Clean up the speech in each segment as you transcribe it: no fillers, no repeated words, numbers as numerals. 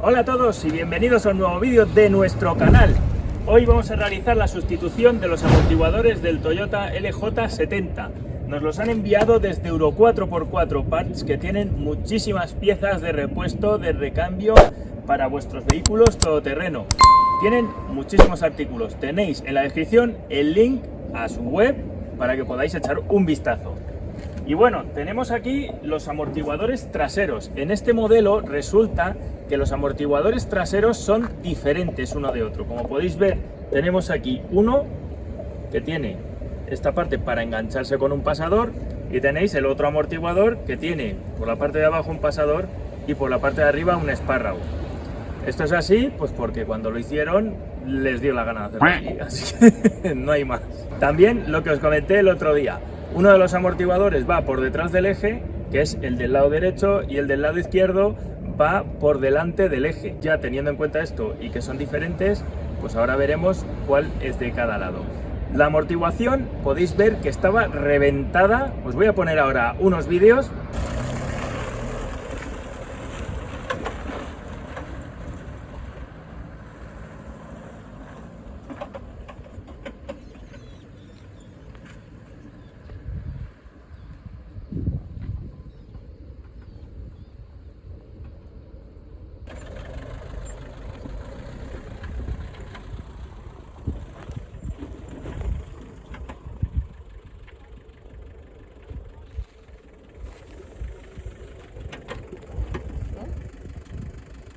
Hola a todos y bienvenidos a un nuevo vídeo de nuestro canal. Hoy vamos a realizar la sustitución de los amortiguadores del Toyota LJ70. Nos los han enviado desde Euro 4x4 Parts, que tienen muchísimas piezas de repuesto, de recambio para vuestros vehículos todoterreno. Tienen muchísimos artículos. Tenéis en la descripción el link a su web para que podáis echar un vistazo. Y bueno, tenemos aquí los amortiguadores traseros. En este modelo resulta que los amortiguadores traseros son diferentes uno de otro. Como podéis ver, tenemos aquí uno que tiene esta parte para engancharse con un pasador y tenéis el otro amortiguador que tiene por la parte de abajo un pasador y por la parte de arriba un espárrago. Esto es así pues porque cuando lo hicieron les dio la gana de hacerlo así que no hay más. También lo que os comenté el otro día. Uno de los amortiguadores va por detrás del eje, que es el del lado derecho, y el del lado izquierdo va por delante del eje. Ya teniendo en cuenta esto y que son diferentes, pues ahora veremos cuál es de cada lado. La amortiguación podéis ver que estaba reventada. Os voy a poner ahora unos vídeos.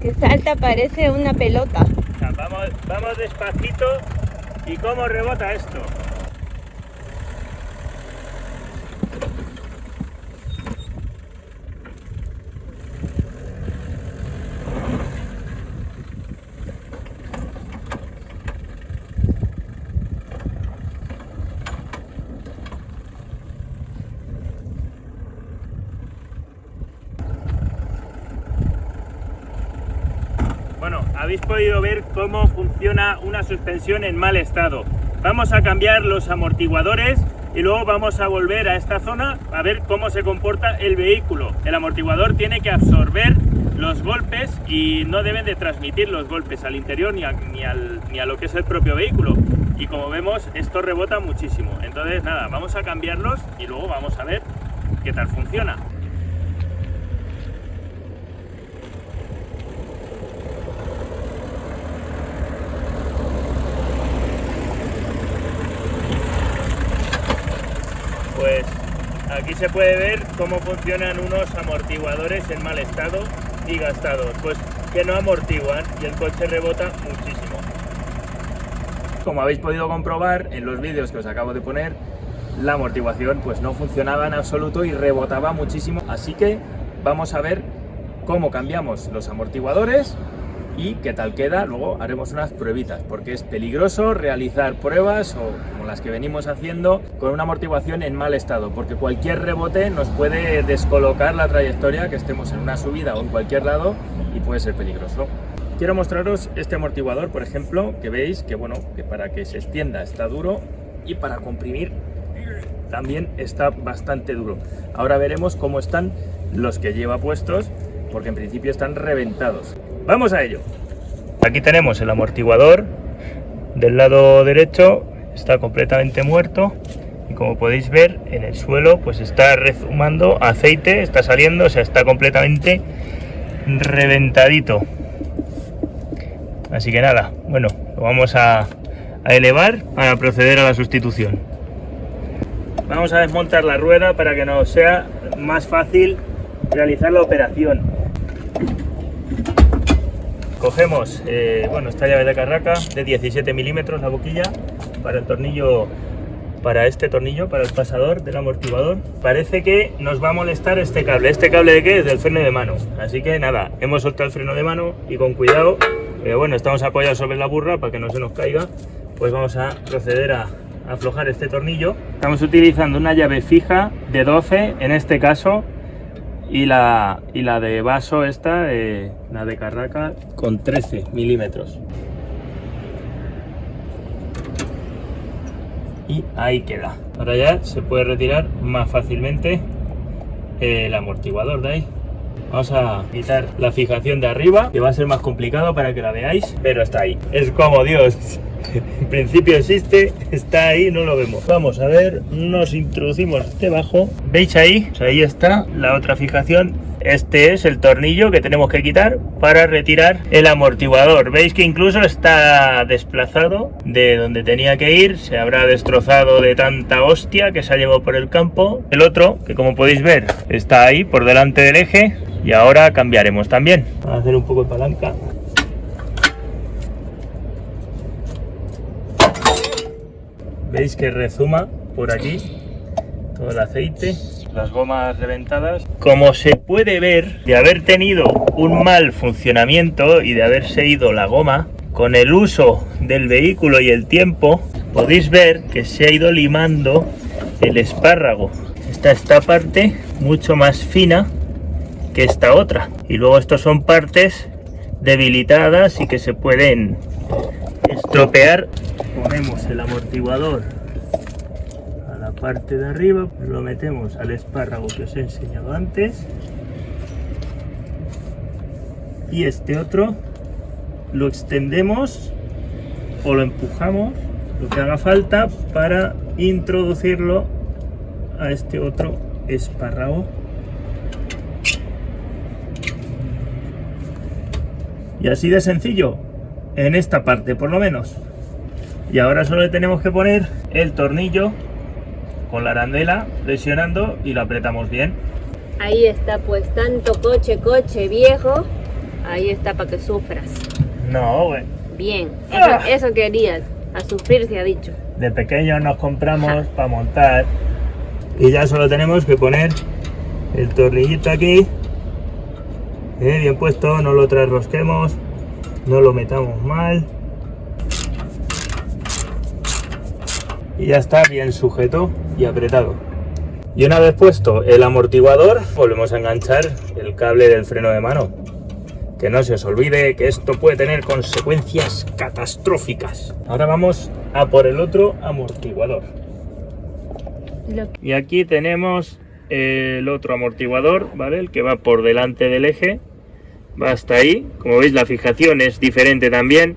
Que salta, parece una pelota. Vamos despacito. ¿Y cómo rebota esto? Bueno, habéis podido ver cómo funciona una suspensión en mal estado. Vamos a cambiar los amortiguadores y luego vamos a volver a esta zona a ver cómo se comporta el vehículo. El amortiguador tiene que absorber los golpes y no deben de transmitir los golpes al interior ni a lo que es el propio vehículo. Y como vemos, esto rebota muchísimo. Entonces nada, vamos a cambiarlos y luego vamos a ver qué tal funciona. Pues aquí se puede ver cómo funcionan unos amortiguadores en mal estado y gastados, pues que no amortiguan y el coche rebota muchísimo. Como habéis podido comprobar en los vídeos que os acabo de poner, la amortiguación pues no funcionaba en absoluto y rebotaba muchísimo, así que vamos a ver cómo cambiamos los amortiguadores y qué tal queda. Luego haremos unas pruebitas, porque es peligroso realizar pruebas o como las que venimos haciendo con una amortiguación en mal estado, porque cualquier rebote nos puede descolocar la trayectoria, que estemos en una subida o en cualquier lado, y puede ser peligroso. Quiero mostraros este amortiguador, por ejemplo, que veis que bueno, que para que se extienda está duro y para comprimir también está bastante duro. Ahora veremos cómo están los que lleva puestos, porque en principio están reventados. Vamos a ello. Aquí tenemos el amortiguador del lado derecho, está completamente muerto y como podéis ver en el suelo pues está rezumando aceite, está saliendo, o sea, está completamente reventadito. Así que nada, bueno, lo vamos a elevar para proceder a la sustitución. Vamos a desmontar la rueda para que nos sea más fácil realizar la operación. Cogemos esta llave de carraca de 17 milímetros, la boquilla, para el tornillo, para este tornillo, para el pasador del amortiguador. Parece que nos va a molestar este cable. ¿Este cable de qué? Es del freno de mano. Así que nada, hemos soltado el freno de mano y con cuidado, pero bueno, estamos apoyados sobre la burra para que no se nos caiga. Pues vamos a proceder a aflojar este tornillo. Estamos utilizando una llave fija de 12 en este caso, y la de vaso esta, la de carraca, con 13 milímetros. Y ahí queda. Ahora ya se puede retirar más fácilmente el amortiguador de ahí. Vamos a quitar la fijación de arriba, que va a ser más complicado para que la veáis, pero está ahí. Es como Dios. En principio existe, está ahí, no lo vemos. Vamos a ver, nos introducimos debajo. ¿Veis ahí? Pues ahí está la otra fijación. Este es el tornillo que tenemos que quitar para retirar el amortiguador. Veis que incluso está desplazado de donde tenía que ir. Se habrá destrozado de tanta hostia que se ha llevado por el campo. El otro, que como podéis ver, está ahí por delante del eje. Y ahora cambiaremos también. Vamos a hacer un poco de palanca. Veis que rezuma por aquí todo el aceite, las gomas reventadas. Como se puede ver, de haber tenido un mal funcionamiento y de haberse ido la goma, con el uso del vehículo y el tiempo, podéis ver que se ha ido limando el espárrago. Está esta parte mucho más fina que esta otra. Y luego estos son partes debilitadas y que se pueden estropear. Ponemos el amortiguador a la parte de arriba, lo metemos al espárrago que os he enseñado antes y este otro lo extendemos o lo empujamos, lo que haga falta, para introducirlo a este otro espárrago. Y así de sencillo, en esta parte por lo menos. Y ahora solo le tenemos que poner el tornillo con la arandela presionando y lo apretamos bien. Ahí está, pues tanto coche viejo, ahí está para que sufras. No, güey. Bien, eso querías, a sufrir se ha dicho. De pequeños nos compramos para montar y ya solo tenemos que poner el tornillito aquí, bien puesto, no lo trasrosquemos, no lo metamos mal. Y ya está bien sujeto y apretado. Y una vez puesto el amortiguador, volvemos a enganchar el cable del freno de mano. Que no se os olvide que esto puede tener consecuencias catastróficas. Ahora vamos a por el otro amortiguador. Y aquí tenemos el otro amortiguador, ¿vale? El que va por delante del eje. Va hasta ahí. Como veis, la fijación es diferente también.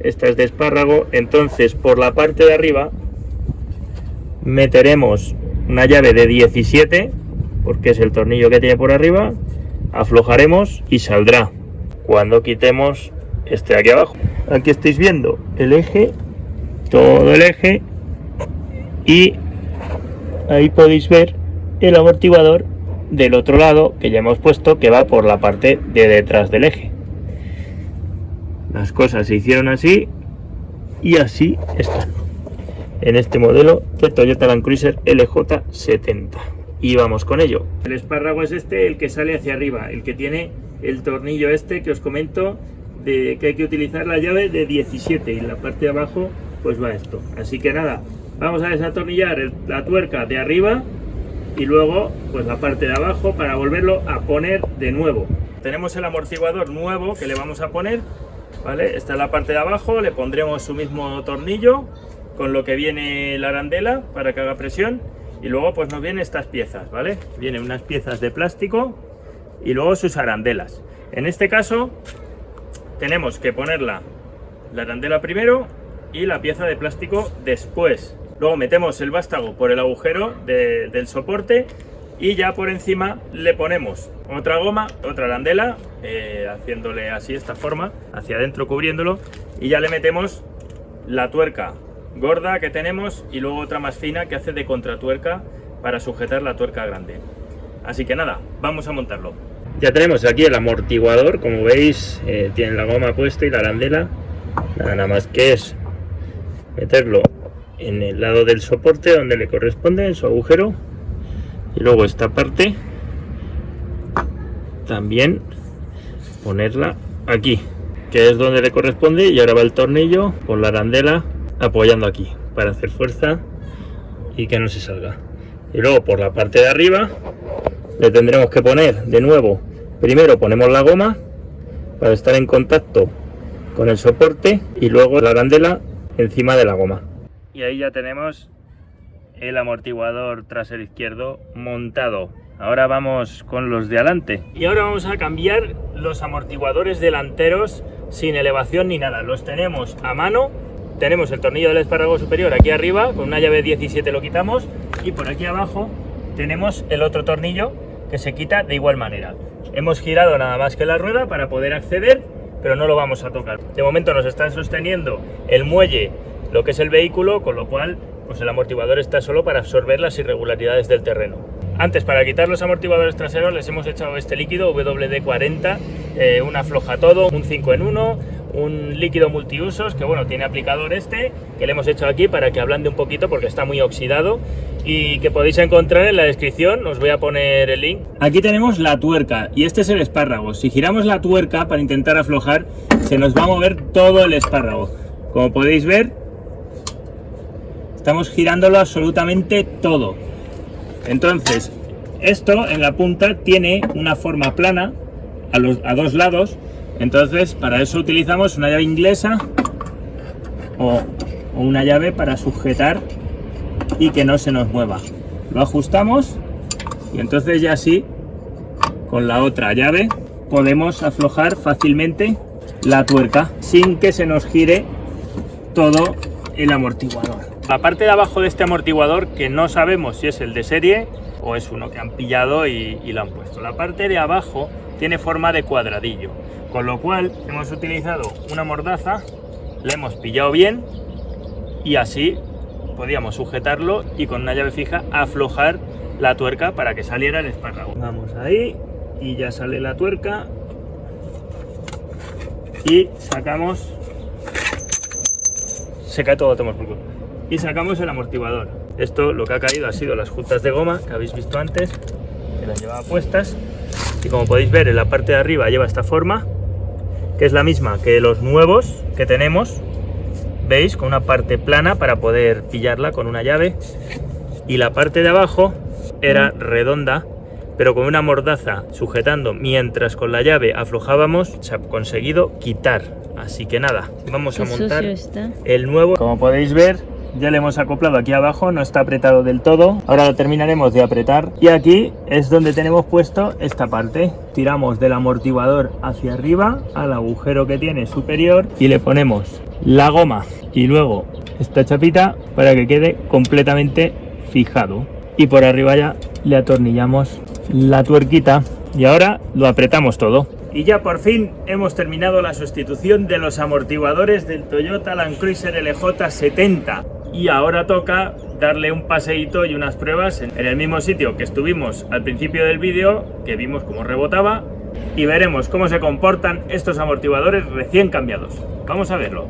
Esta es de espárrago. Entonces, por la parte de arriba meteremos una llave de 17, porque es el tornillo que tiene por arriba, aflojaremos y saldrá cuando quitemos este de aquí abajo. Aquí estáis viendo el eje, todo el eje, y ahí podéis ver el amortiguador del otro lado que ya hemos puesto, que va por la parte de detrás del eje. Las cosas se hicieron así y así están en este modelo de Toyota Land Cruiser LJ70. Y vamos con ello. El espárrago es este, el que sale hacia arriba, el que tiene el tornillo este que os comento, de que hay que utilizar la llave de 17, y en la parte de abajo pues va esto. Así que nada, vamos a desatornillar la tuerca de arriba y luego pues la parte de abajo para volverlo a poner de nuevo. Tenemos el amortiguador nuevo que le vamos a poner, ¿vale? Esta es la parte de abajo, le pondremos su mismo tornillo con lo que viene la arandela para que haga presión, y luego pues nos vienen estas piezas, ¿vale? Vienen unas piezas de plástico y luego sus arandelas. En este caso tenemos que poner la arandela primero y la pieza de plástico después. Luego metemos el vástago por el agujero del soporte y ya por encima le ponemos otra goma, otra arandela, haciéndole así, esta forma, hacia adentro cubriéndolo, y ya le metemos la tuerca gorda que tenemos y luego otra más fina que hace de contratuerca para sujetar la tuerca grande. Así que nada, vamos a montarlo. Ya tenemos aquí el amortiguador, como veis, tiene la goma puesta y la arandela. Nada más que es meterlo en el lado del soporte donde le corresponde, en su agujero, y luego esta parte también ponerla aquí, que es donde le corresponde, y ahora va el tornillo con la arandela apoyando aquí para hacer fuerza y que no se salga. Y luego por la parte de arriba le tendremos que poner de nuevo, primero ponemos la goma para estar en contacto con el soporte y luego la arandela encima de la goma. Y ahí ya tenemos el amortiguador trasero izquierdo montado. Ahora vamos con los de adelante. Y ahora vamos a cambiar los amortiguadores delanteros sin elevación ni nada. Los tenemos a mano. Tenemos el tornillo del espárrago superior aquí arriba, con una llave 17 lo quitamos, y por aquí abajo tenemos el otro tornillo que se quita de igual manera. Hemos girado nada más que la rueda para poder acceder, pero no lo vamos a tocar. De momento nos están sosteniendo el muelle, lo que es el vehículo, con lo cual pues el amortiguador está solo para absorber las irregularidades del terreno. Antes, para quitar los amortiguadores traseros, les hemos echado este líquido WD-40, un afloja todo, un 5 en 1, un líquido multiusos que bueno, tiene aplicador que le hemos hecho aquí para que ablande un poquito porque está muy oxidado, y que podéis encontrar en la descripción. Os voy a poner el link. Aquí tenemos la tuerca y este es el espárrago. Si giramos la tuerca para intentar aflojar, se nos va a mover todo el espárrago. Como podéis ver, estamos girándolo absolutamente todo. Entonces, esto en la punta tiene una forma plana a dos lados. Entonces, para eso utilizamos una llave inglesa o una llave para sujetar y que no se nos mueva. Lo ajustamos y entonces ya así, con la otra llave, podemos aflojar fácilmente la tuerca sin que se nos gire todo el amortiguador. La parte de abajo de este amortiguador, que no sabemos si es el de serie o es uno que han pillado y lo han puesto. La parte de abajo tiene forma de cuadradillo, con lo cual hemos utilizado una mordaza, le hemos pillado bien y así podíamos sujetarlo y con una llave fija aflojar la tuerca para que saliera el espárrago. Vamos ahí y ya sale la tuerca y sacamos, se cae todo, tomamos por culo. Y sacamos el amortiguador. Esto lo que ha caído ha sido las juntas de goma que habéis visto antes, que las llevaba puestas, y como podéis ver en la parte de arriba lleva esta forma, que es la misma que los nuevos que tenemos, veis, con una parte plana para poder pillarla con una llave, y la parte de abajo era redonda pero con una mordaza sujetando mientras con la llave aflojábamos, se ha conseguido quitar. Así que nada, vamos a montar el nuevo. Como podéis ver, ya le hemos acoplado aquí abajo, no está apretado del todo. Ahora lo terminaremos de apretar y aquí es donde tenemos puesto esta parte. Tiramos del amortiguador hacia arriba al agujero que tiene superior y le ponemos la goma y luego esta chapita para que quede completamente fijado. Y por arriba ya le atornillamos la tuerquita y ahora lo apretamos todo. Y ya por fin hemos terminado la sustitución de los amortiguadores del Toyota Land Cruiser LJ 70. Y ahora toca darle un paseíto y unas pruebas en el mismo sitio que estuvimos al principio del vídeo, que vimos cómo rebotaba, y veremos cómo se comportan estos amortiguadores recién cambiados. Vamos a verlo.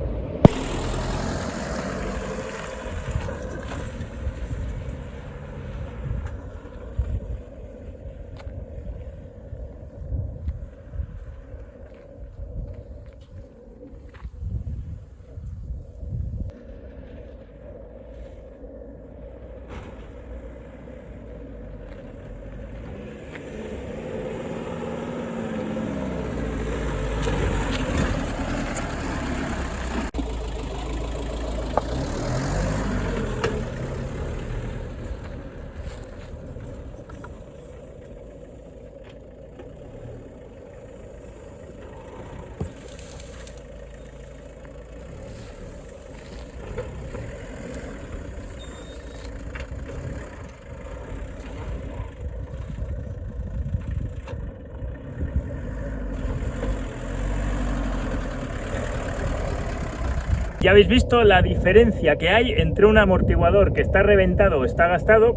Ya habéis visto la diferencia que hay entre un amortiguador que está reventado o está gastado,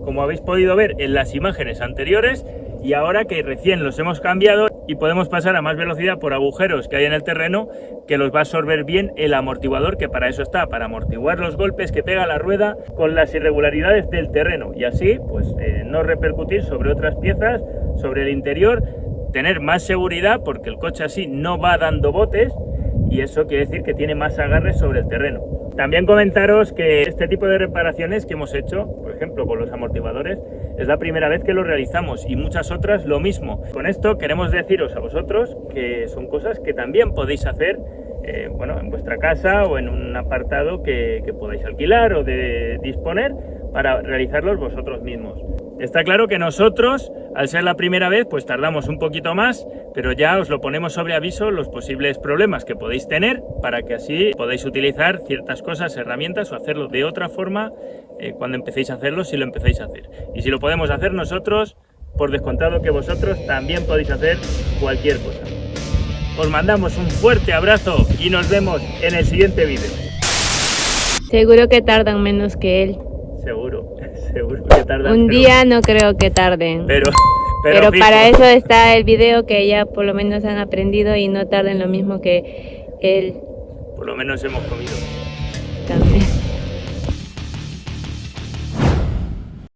como habéis podido ver en las imágenes anteriores, y ahora que recién los hemos cambiado y podemos pasar a más velocidad por agujeros que hay en el terreno, que los va a absorber bien el amortiguador, que para eso está, para amortiguar los golpes que pega la rueda con las irregularidades del terreno y así pues no repercutir sobre otras piezas, sobre el interior, tener más seguridad porque el coche así no va dando botes. Y eso quiere decir que tiene más agarre sobre el terreno. También comentaros que este tipo de reparaciones que hemos hecho, por ejemplo con los amortiguadores, es la primera vez que lo realizamos y muchas otras lo mismo. Con esto queremos deciros a vosotros que son cosas que también podéis hacer bueno, en vuestra casa o en un apartado que podáis alquilar o de disponer para realizarlos vosotros mismos. Está claro que nosotros, al ser la primera vez, pues tardamos un poquito más, pero ya os lo ponemos sobre aviso los posibles problemas que podéis tener para que así podáis utilizar ciertas cosas, herramientas o hacerlo de otra forma cuando empecéis a hacerlo, si lo empezáis a hacer. Y si lo podemos hacer nosotros, por descontado que vosotros también podéis hacer cualquier cosa. Os mandamos un fuerte abrazo y nos vemos en el siguiente vídeo. Seguro que tardan menos que él. Seguro que tardan. Un día no creo que tarden. Pero Pero fijo. para eso está el video, que ya por lo menos han aprendido y no tarden lo mismo que él Por lo menos hemos comido. también.